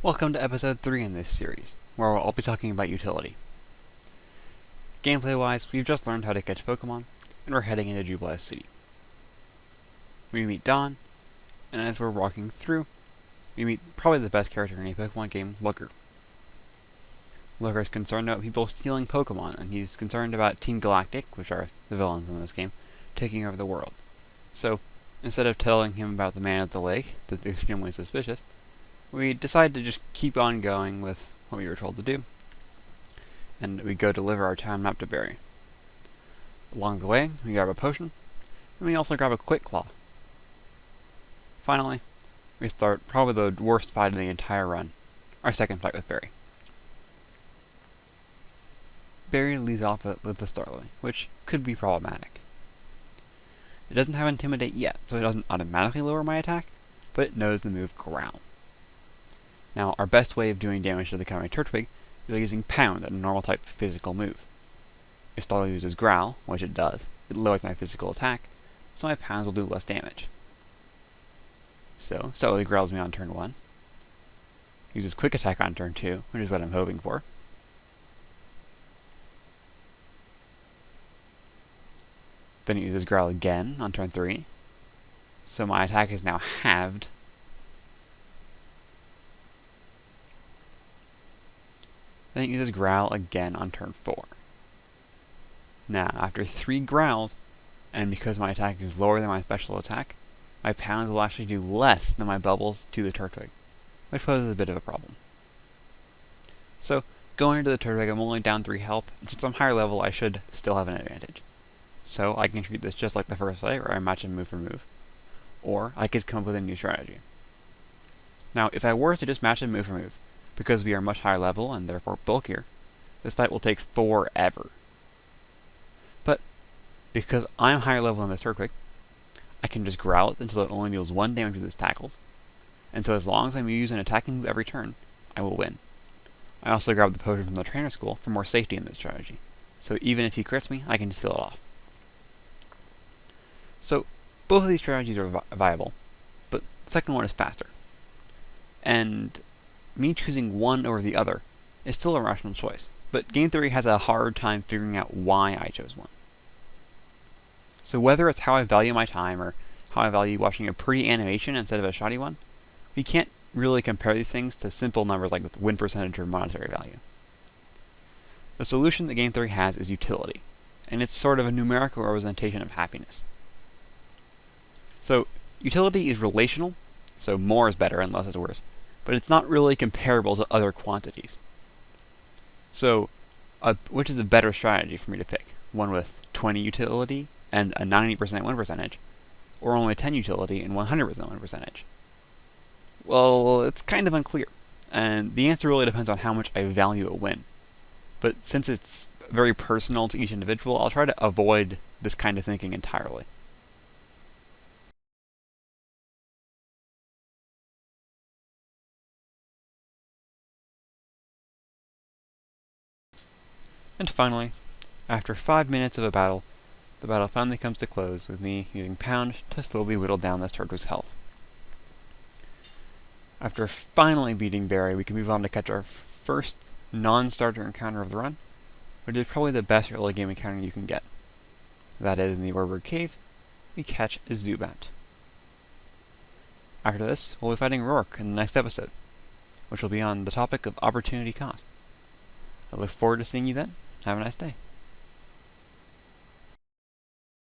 Welcome to episode 3 in this series, where I'll be talking about utility. Gameplay-wise, we've just learned how to catch Pokemon, and we're heading into Jubilife City. We meet Dawn, and as we're walking through, we meet probably the best character in a Pokemon game, Looker. Looker is concerned about people stealing Pokemon, and he's concerned about Team Galactic, which are the villains in this game, taking over the world. So, instead of telling him about the man at the lake, that's extremely suspicious, we decided to just keep on going with what we were told to do, and we go deliver our town map to Barry. Along the way, we grab a potion, and we also grab a Quick Claw. Finally, we start probably the worst fight of the entire run, our second fight with Barry. Barry leads off with the Starly, which could be problematic. It doesn't have Intimidate yet, so it doesn't automatically lower my attack, but it knows the move Growl. Now, our best way of doing damage to the Kamen Turtwig is by using Pound, a normal type physical move. If Starly uses Growl, which it does, it lowers my physical attack, so my Pounds will do less damage. So, Starly growls me on turn 1, uses Quick Attack on turn 2, which is what I'm hoping for. Then it uses Growl again on turn 3, so my attack is now halved. Then it uses Growl again on turn 4. Now, after 3 growls, and because my attack is lower than my special attack, my Pounds will actually do less than my Bubbles to the Turtwig, which poses a bit of a problem. So, going into the Turtwig, I'm only down 3 health, and since I'm higher level, I should still have an advantage. So, I can treat this just like the first fight, where I match him move for move. Or, I could come up with a new strategy. Now, if I were to just match him move for move, because we are much higher level and therefore bulkier, this fight will take forever. But, because I'm higher level than this Turtwig, I can just growl it until it only deals 1 damage with its tackles, and so as long as I use an attacking move every turn, I will win. I also grab the potion from the trainer school for more safety in this strategy, so even if he crits me, I can just steal it off. So, both of these strategies are viable, but the second one is faster. And me choosing one over the other is still a rational choice, but game theory has a hard time figuring out why I chose one. So whether it's how I value my time or how I value watching a pretty animation instead of a shoddy one, we can't really compare these things to simple numbers like win percentage or monetary value. The solution that game theory has is utility, and it's sort of a numerical representation of happiness. So utility is relational, so more is better and less is worse, but it's not really comparable to other quantities. So, which is a better strategy for me to pick? One with 20 utility and a 90% win percentage, or only 10 utility and 100% win percentage? Well, it's kind of unclear, and the answer really depends on how much I value a win. But since it's very personal to each individual, I'll try to avoid this kind of thinking entirely. And finally, after 5 minutes of a battle, the battle finally comes to close with me using Pound to slowly whittle down this Turtwig's health. After finally beating Barry, we can move on to catch our first non-starter encounter of the run, which is probably the best early game encounter you can get. That is, in the Oreburgh Cave, we catch a Zubat. After this, we'll be fighting Rourke in the next episode, which will be on the topic of opportunity cost. I look forward to seeing you then. Have a nice day.